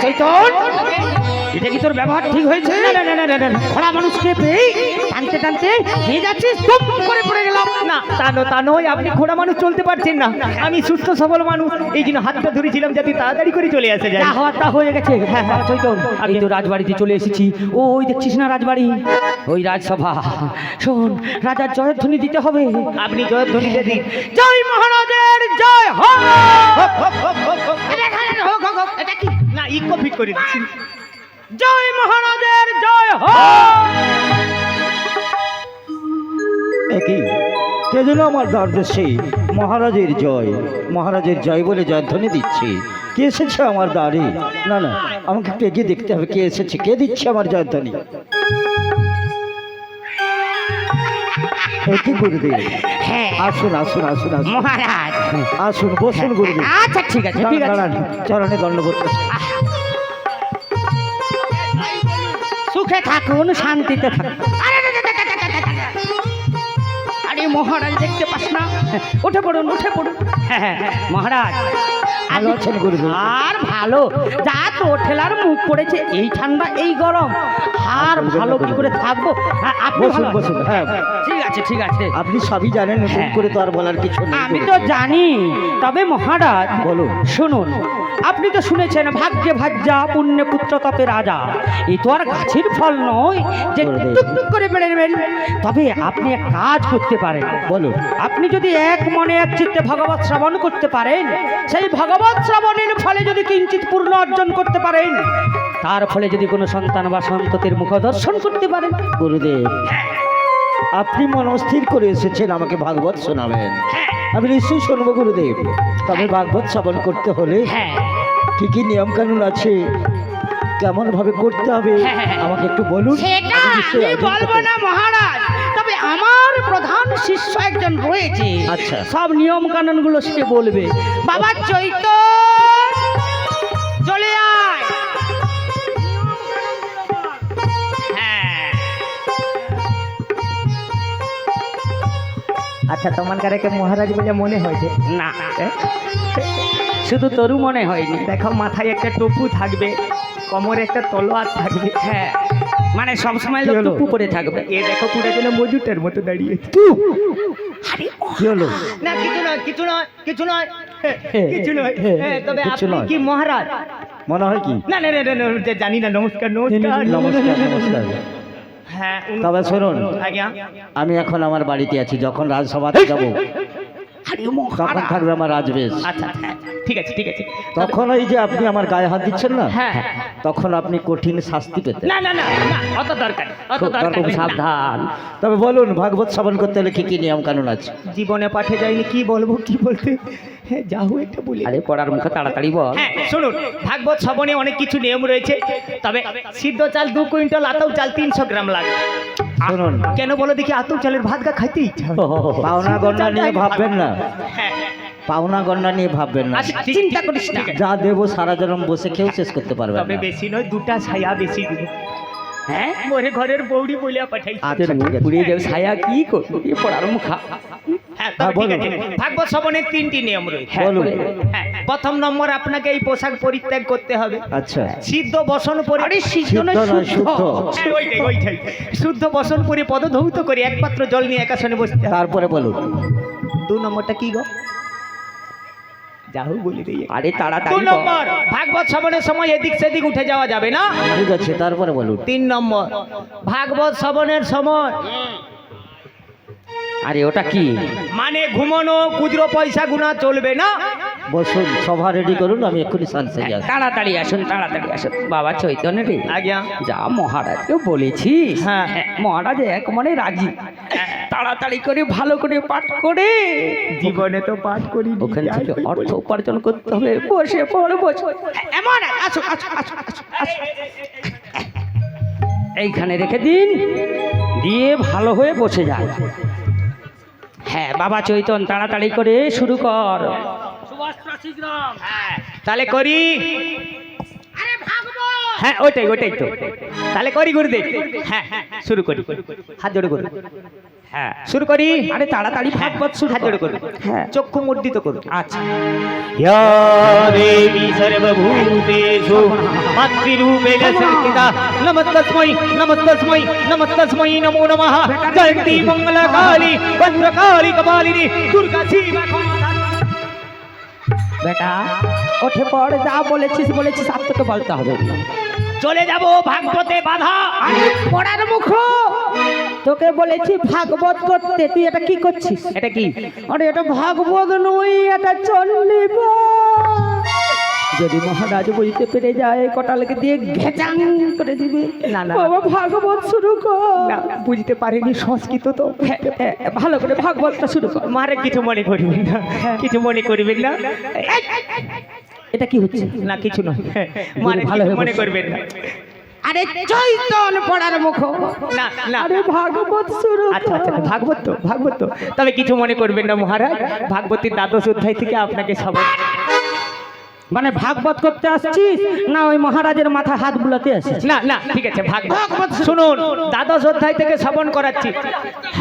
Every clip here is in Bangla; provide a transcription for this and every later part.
চৈতন, এটা কি তোর ব্যবহার ঠিক হয়েছে? খোড়া মানুষকে পেয়ে টানতে টানতে নিয়ে যাচ্ছিস, দুম করে পড়ে গেলাম। না তা নয়, আপনি খোড়া মানুষ চলতে পারছেন না, আমি সুস্থ সবল মানুষ, এই জন্য হাতটা ধরেছিলাম যাতে তাড়াতাড়ি করে চলে আসে যায়। হওয়ার তা হয়ে গেছে। হ্যাঁ হ্যাঁ চৈতন, আমি তো রাজবাড়িতে চলে এসেছি। ওই দেখছিস না রাজবাড়ি, ওই রাজসভা। শোন, রাজার জয়ধ্বনি দিতে হবে। আপনি জয়ধ্বনি দিয়ে দিন। জয় মহারাজের জয় হোক। এটা কি না ইকো ফিট করে দিচ্ছি। জয় মহারাজের জয় হোক। একই কে যেন আমার দ্বারদেশে মহারাজের জয় বলে জয়ধ্বনি দিচ্ছে। কে এসেছে আমার দ্বারে? না না, আমাকে একটু এগিয়ে দেখতে হবে কে এসেছে, কে দিচ্ছে আমার জয়ধ্বনি। একই গুরুদেব, হ্যাঁ আসুন আসুন আসুন আসুন মহারাজ, আসুন, বসুন গুরুদেব। আচ্ছা ঠিক আছে ঠিক আছে। দাঁড়ান, চরণে দণ্ডবোধ করছি। সুখে থাকুন, শান্তিতে থাকুন। আরে মহারাজ দেখতে পাস না? উঠে পড়ুন উঠে পড়ুন। হ্যাঁ মহারাজ ভালো আছেন গুরুদেব? আর ভালো, যা তো ঠেলার মুখ পড়েছে, এই ঠান্ডা এই গরম, আর ভালো কি করে থাকবো? আপনি বসুন ভালো- বসুন। হ্যাঁ ঠিক আছে ঠিক আছে। আপনি সবই জানেন, নতুন করে তো আর বলার কিছু নেই। আমি তো জানি, তবে মহারাজ বলুন। শুনুন, আপনি তো শুনেছেন ভাগ্যে ভাজ্যা পুণ্যে পুত্র তপে রাজা। এই তো আর গাছের ফল নয় যে টুকটুক করে বেড়ে নেবেন। তবে আপনি এক কাজ করতে পারেন। বলুন। আপনি যদি এক মনে এক চিত্তে ভগবত শ্রবণ করতে পারেন, সেই ভগবত শ্রবণের ফলে যদি কিঞ্চিত পূর্ণ অর্জন করতে পারেন, তার ফলে যদি কোনো সন্তান বা সন্ততির মুখ দর্শন করতে পারেন। গুরুদেব, আপনি মনস্থির করে এসেছেন আমাকে ভাগবত শোনাবেন, আমি নিশ্চয়ই শুনবো গুরুদেব। তবে ভাগবত শ্রবণ করতে হলে হ্যাঁ কি কি নিয়ম কানুন আছে, কেমন ভাবে করতে হবে আমাকে একটু বলুন। সেটা আমি নিশ্চয়ই আমি অর্জন বলবো করতে- না মহারাজ, তবে আমার প্রধান শিষ্য একজন রয়েছে, আচ্ছা। সব নিয়ম কানুন গুলো সে বলবে। বাবা চৈতন্য, চলে আয়। হ্যাঁ। আচ্ছা, তোমার কারেকে মহারাজ বলে মনে হয়েছে না? শুধু তরু মনে হয়নি, দেখো মাথায় একটা টুপু থাকবে, কোমরে একটা তলোয়ার থাকবে। হ্যাঁ, মানে সবসময় লোক টুপু পরে থাকবে। এ দেখো পুরো যেন মজুটের মতো দাঁড়িয়ে। আরে কি হলো? না কিছু নয় কিছু নয় কিছু নয় কিছু নয়। তবে কিছু আপনি নয়। কি মহারাজ? মনে হয় কি? না না না না, না, জানি না। নমস্কার নমস্কার নমস্কার নমস্কার। হ্যাঁ তবে শুনুন, আজ্ঞা। আমি এখন আমার বাড়িতে আছি, যখন রাজসভাতে যাব আরে তখন মহারাজ। থাকবে আমার রাজবেশ। আচ্ছা আচ্ছা, ঠিক আছে ঠিক আছে। তখন ওই যে আপনি আমার গায়ে হাত দিচ্ছেন না, হ্যাঁ হ্যাঁ। তখন আপনি কঠিন শাস্তি পেতেন। না না না না, অত দরকার নেই, অত খুব দরকার নেই। সাবধান। তবে বলুন, ভাগবত শ্রবণ করতে হলে কি কি নিয়ম কানুন আছে? জীবনে পাঠে যায়নি, কি বলবো কি বলতে। হ্যাঁ যা হোক একটা বলি। আরে পড়ার মুখে তাড়াতাড়ি বল। হ্যাঁ শুনুন, ভাগবত শ্রবণে অনেক কিছু নিয়ম রয়েছে, তবে সিদ্ধ চাল 2 কুইন্টাল, আতপ চাল 300 গ্রাম লাগে। শুনুন। কেন বলো দেখি? আতপ চালের ভাত গা খাইতে ইচ্ছা হয়। পাওনা গণনা নিয়ে ভাববেন না, হ্যাঁ পাওনা গণনা নিয়ে ভাববেন না। আচ্ছা, চিন্তা করিস না। যা দেবো সারা জনম বসে কেউ শেষ করতে পারবে তবে না। বেশি নয়, 2টা ছায়া বেশি দিব। হ্যাঁ, মোরে ঘরের বৌড়ি বলিয়া পাঠাই। আচ্ছা ঠিক আছে। পুড়িয়ে যাও ছায়া কি করবো, পড়ার মুখা। হ্যাঁ তবে ঠিক বলুন। আছে। ভাগবত শ্রবণের 3টি নিয়ম রয়েছে। বলুন। হ্যাঁ, প্রথম নম্বর, আপনাকে এই পোশাক পরিত্যাগ করতে হবে। আচ্ছা। সিদ্ধ বসন পরে, আরে সিদ্ধ সিদ্ধ নয় নয়, শুদ্ধ। শুদ্ধ। হ্যাঁ, ওইটাই। শুদ্ধ বসন পরে পদধৌত করে এক পাত্র জল নিয়ে একাসনে বসতে হবে। তারপরে বলুন। 2 নম্বরটা কি গো? যাহু বলি রে। আরে 2 তাড়াতাড়ি বল। নম্বর, ভাগবত শ্রবণের সময় এদিক সেদিক উঠে যাওয়া যাবে না। ঠিক আছে, তারপরে বলুন। 3 নম্বর, ভাগবত শ্রবণের সময় আরে ওটা কি? মানে ঘুমানো, খুচরো পয়সা গুনা চলবে না। বসুন, সভা রেডি করুন, আমি এক্ষুনি সানসে যাচ্ছি। তাড়াতাড়ি আসুন তাড়াতাড়ি আসুন বাবা চৈতন্য রে। আজ্ঞা। যা মহারাজকে বলেছিস, হ্যাঁ। মহারাজ এক মনে রাজি। তাড়াতাড়ি করে ভালো করে পাঠ করে জীবনে তো পাঠ করি, ওখান থেকে অর্থ উপার্জন করতে হবে। বসে পড় বসে। এমন আসো আসো আসো আসো। এইখানে রেখে দিন, দিয়ে ভালো হয়ে বসে যান। হ্যাঁ বাবা চৈতন, তাড়াতাড়ি করে শুরু কর। হ্যাঁ, তাহলে করি। হ্যাঁ ওইটাই তো। তাহলে করি গুরুদেব। হ্যাঁ শুরু করি, হাত জোড়ে করুন। হ্যাঁ শুরু করি। আরে তাড়াতাড়ি ভাগবত শুরু হাত জোড়ে করুন, হ্যাঁ চক্ষু মুদ্রিত করুন। আচ্ছা या देवी सर्वभूतेषु मातृरूपेण संस्थिता नमस्तस्मै नमस्तस्मै नमस्तस्मै नमो नमः। जयन्ती मंगलकाली भद्रकाली कपालिनी दुर्गा शिवा। বেটা ওঠে পড়, যা বলেছিস আর তোকে বলতে হবে না। চলে যাব ভাগবতে বাধা। আরে পড়ার মুখ, তোকে বলেছি ভাগবত করতে, তুই এটা কি করছিস? এটা কি? আরে এটা ভাগবত নয়, এটা চণ্ডী পাঠ। যদি মহারাজ বুঝতে পেরে যায় কটালকে দিয়ে ঘেচাং করে দিবে। না, না। বাবা ভাগবত শুরু কর। না, বুঝতে পারিনি সংস্কৃত তো। ভালো করে ভাগবতটা শুরু কর। মারে কিছু মনে করবেন না, কিছু মনে করবেন না। এটা কি হচ্ছে? না কিছু নয়, মারে ভালো কিছু হয়ে মনে বসে। করবেন না। আরে চৈতন পড়ার মুখ। না না, আরে ভাগবত শুরু কর। আচ্ছা আচ্ছা, ভাগবত তো। তবে কিছু মনে করবেন না মহারাজ, ভাগবতীর দ্বাদশ অধ্যায় থেকে আপনাকে সবাই। মানে ভাগবত করতে আসছিস না ওই মহারাজের মাথা হাত বুলাতে আসছিস? না না, ঠিক আছে, ভাগবত শুনুন, দ্বাদশ অধ্যায় থেকে শ্রবণ করাচ্ছি।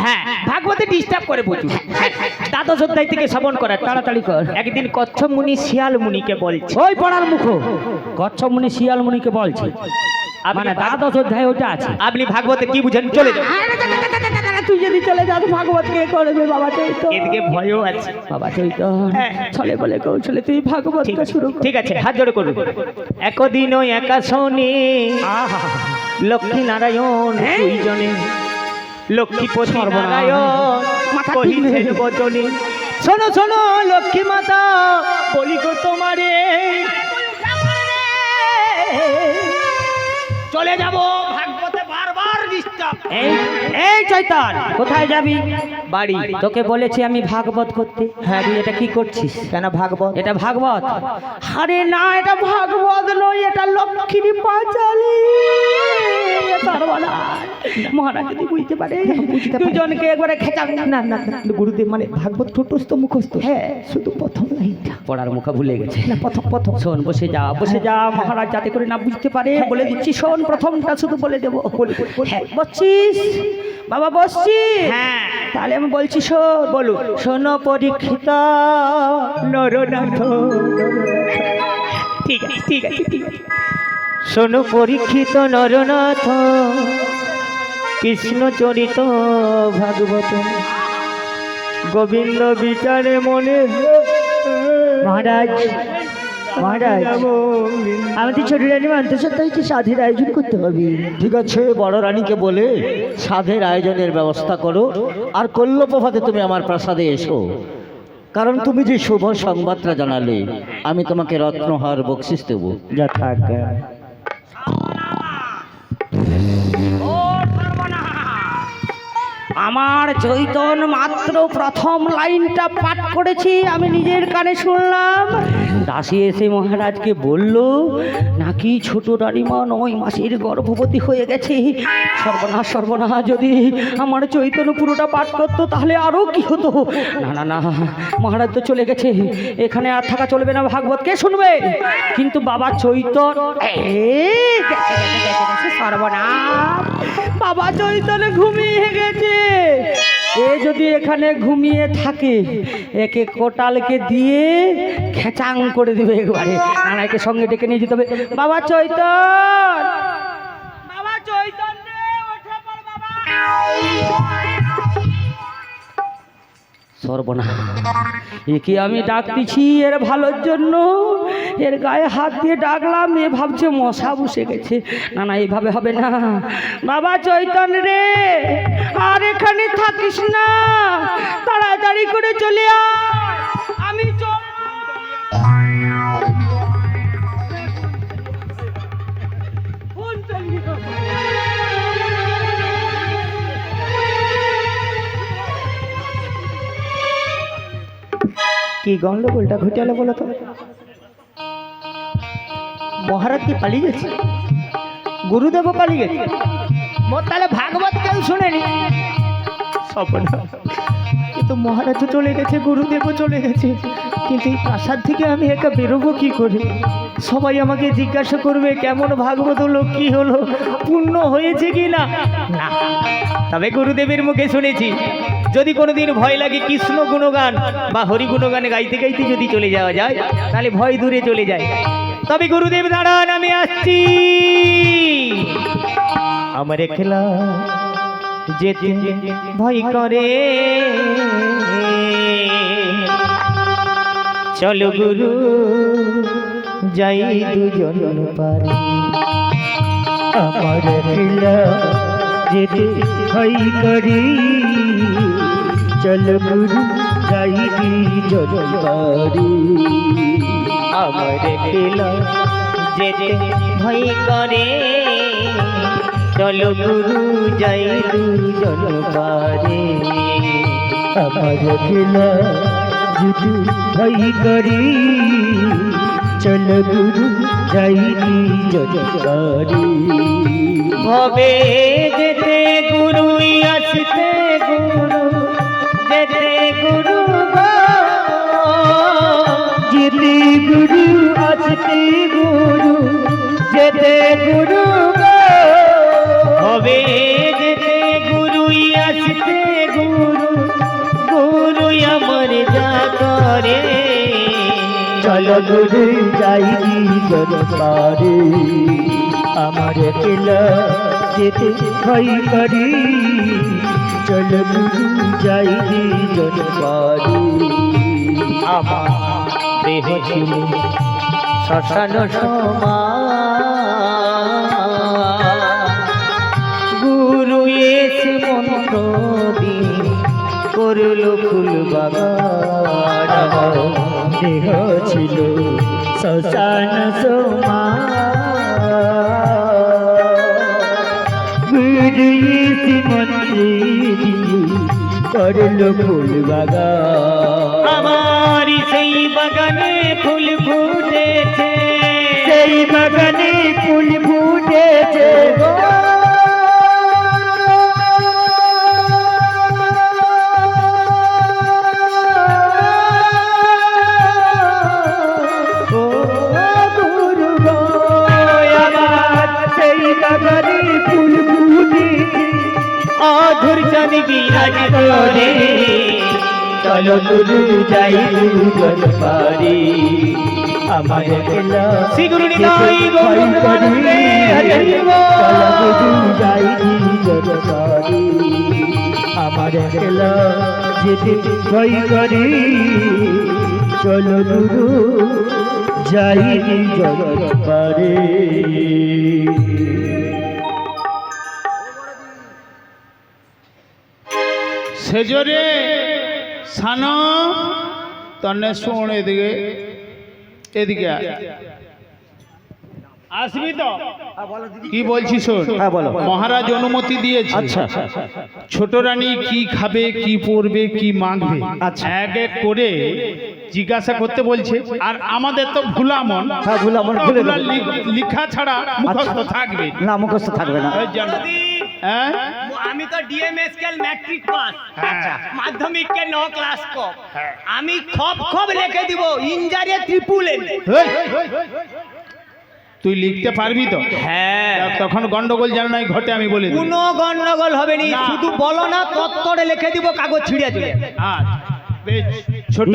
হ্যাঁ, ভাগবতে ডিস্টার্ব করে প্রচুর। হ্যাঁ, দ্বাদশ অধ্যায় থেকে শ্রবণ করাচ্ছি। তাড়াতাড়ি কর। একদিন কচ্ছপ মুনি শিয়াল মুনিকে বলছে। ওই পড়ার মুখ, কচ্ছপ মুনি শিয়াল মুনিকে বলছে, মানে দ্বাদশ অধ্যায় ওটা আছে। আপনি ভাগবতে কি বুঝেন? চলে যান। তুই যদি চলে যাস ভাগবত কে করবে? বাবা চৈতন। এদিকে ভয়ও আছে। বাবা চৈতন চলে বলে কৌশলে তুই ভাগবতটা শুরু কর। ঠিক আছে, হাত জোড়ে করুন। একদিন ওই একাশনে লক্ষ্মী নারায়ণ দুইজনে, লক্ষ্মীপতি নারায়ণ কহিলেন বচনে, শোনো শোনো লক্ষ্মী মাতা বলি গো তোমারে, চলে যাব ভাগবতে বারবার ডিস্টার্ব। এই চৈতন কোথায় যাবি? বাড়ি। তোকে বলেছি আমি ভাগবত করতে। হ্যাঁ তুই এটা কি করছিস? কেন ভাগবত? এটা ভাগবত? আরে না, এটা ভাগবত নয়, এটা লক্ষ্মীর পাঁচালী। মহারাজ যদি বুঝতে পারে, দুজনকে একবারে খেঁচা। না না না, গুরুদেব মানে ভাগবত ঠোঁটস্থ মুখস্থ। হ্যাঁ, শুধু প্রথম লাইনটা পড়ার মুখা ভুলে গেছে। না, প্রথম শোন, বসে যা মহারাজ যাতে করে না বুঝতে পারে বলে দিচ্ছি। শোন, প্রথমটা শুধু বলে দেবো। হ্যাঁ, বসছিস বাবা? বসছিস? হ্যাঁ, তাহলে আমি বলছি শোন। বলুন। শোনো পরীক্ষিত নরনাথ। ঠিক আছে ঠিক আছে ঠিক আছে। শোনো পরীক্ষিত নরনাথ, কৃষ্ণ চরিত ভাগবত, গোবিন্দ বিচারে মনে। মহারাজ আমাদের ছোট রানী অন্তঃসত্ত্বা সাধের আয়োজন করতে হবে। ঠিক আছে, বড় রানীকে বলে সাধের আয়োজনের ব্যবস্থা করো, আর কল্লপ্রভাতে তুমি আমার প্রাসাদে এসো, কারণ তুমি যে শুভ সংবাদটা জানালে আমি তোমাকে রত্নহার বকশিস দেবো। যথাজ্ঞা। আমার চৈতন মাত্র প্রথম লাইনটা পাঠ করেছি, আমি নিজের কানে শুনলাম। দাসী এসে মহারাজকে বলল নাকি ছোট রানীমা 9 মাসের গর্ভবতী হয়ে গেছে। সর্বনাশ, যদি আমার চৈতন্য পুরোটা পাঠ করতো তাহলে আরও কি হতো। না, মহারাজ তো চলে গেছে, এখানে আর থাকা চলবে না, ভাগবত কে শুনবে? কিন্তু বাবা চৈতন সর্বনাশ, বাবা চৈতন্য ঘুমিয়ে গেছে। এ যদি এখানে ঘুমিয়ে থাকে, একে কোটালকে দিয়ে খেচাং করে দিবে একবারে। না, একে সঙ্গে ডেকে নিয়ে যেতে হবে। বাবা চৈতন, বাবা চৈতন রে, ওঠে পড় বাবা। সর্বনাশ, একে আমি ডাকতেছি এর ভালোর জন্য, এর গায়ে হাত দিয়ে ডাকলাম, এ ভাবছে মশা বসে গেছে। না, এইভাবে হবে না। বাবা চৈতন রে, আর এখানে থাকিস না, তাড়াতাড়ি করে চলে আয়, আমি কি গন্ডগোলটা ঘটে বলো তো? মহারাজ কি পালিয়ে গেছে? গুরুদেবও পালিয়ে গেছে? তাহলে ভাগবত কেউ শুনেনি? কিন্তু মহারাজও চলে গেছে, গুরুদেবও চলে গেছে, কিন্তু এই প্রাসাদ থেকে আমি একা বেরোবো কি করে? সবাই আমাকে জিজ্ঞাসা করবে কেমন ভাগবত হলো, কি হলো, পূর্ণ হয়েছে কি না। না, তবে গুরুদেবের মুখে শুনেছি যদি কোনোদিন ভয় লাগে কৃষ্ণ গুণগান বা হরি গুণগান গাইতে গাইতে যদি চলে যাওয়া যায় তাহলে ভয় দূরে চলে যায়। তবে গুরুদেব দাঁড়ান, আমি আসছি। আমার একলা যেতে ভয় করে, চলো গুরু যাই দুজন পারে। আমার একলা যেতে ভয় করে, চল গুরু যাই দুজন পারে। আমার একলা যেতে ভয় করে, চলো গুরু যাই দুজন পারে। আমার একলা যেতে ভয় করে, চল গুরু যাই দুজন পারে। ভবে যেতে গুরু আসতে গুরু, যেতে গুরু গো, যেতে গুরু আসতে গুরু, যেতে গুরু গো। ভবে যেতে গুরু আসতে গুরু, গুরু আমার যা করে। চল গুরু যাই দুজন পারে। আমার একলা যেতে ভয় করে, চল গুরু যাই দুজন পারে। আমার দেহ ছিল শ্মশান সমান, গুরু এসে মন্ত্র দিয়ে করলো ফুল বাগান। আমার দেহ ছিল শ্মশান সমান, গুরু এসে মন্ত্রে দিয়ে করলো ফুল বাগান। আমার সেই বাগানে ফুল ফুটেছে, সেই বাগানে ফুল ফুটেছে গো। ও গুরু গো, আমার সেই বাগানে ফুল ফুটেছে, অধুর চাঁদ বিরাজ করে। চলো গুরু যাই দুজন পারে। আমার একলা শ্রী গুরু যেতে নিতাই গৌর ভয় করে, প্রেমানন্দে হরি বল। চলো গুরু যাই দুজন পারে। আমার একলা যেতে ভয় করে, চলো গুরু যাই দুজন পারে। সেজরে সানো তনে শোন, এদিকে এদিকে আয়। আসবি তো? কি বলছি শোন। হ্যাঁ, বলো। মহারাজ অনুমতি দিয়েছে। আচ্ছা, ছোট রানী কি খাবে, কি পরবে, কি মাখবে, আচ্ছা। এক এক করে জিজ্ঞাসা করতে বলছে। আর আমাদের তো ভুলা মন, হ্যাঁ, ভুলা মন, ভুলে ভুলা দেবো। লিখা ছাড়া মুখস্থ থাকবে না, মুখস্থ থাকবে না। এই জন্য। হ্যাঁ আমি তো ডিএমএসকেল ম্যাট্রিক পাস, আচ্ছা। মাধ্যমিক কে 9 ক্লাস কম। আমি খপ খপ লিখে দিব ইঞ্জারিয়া ট্রিপল এন। হেই, তুই লিখতে পারবি তো? হ্যাঁ, তখন গন্ডগোল যেন নাই ঘটে, আমি বলে দিই। কোনো গন্ডগোল হবে না, না। শুধু বলো না তত্তরে লিখে দিব, কাগজ ছিঁড়ে চলে যাবে। বেশ, ছোট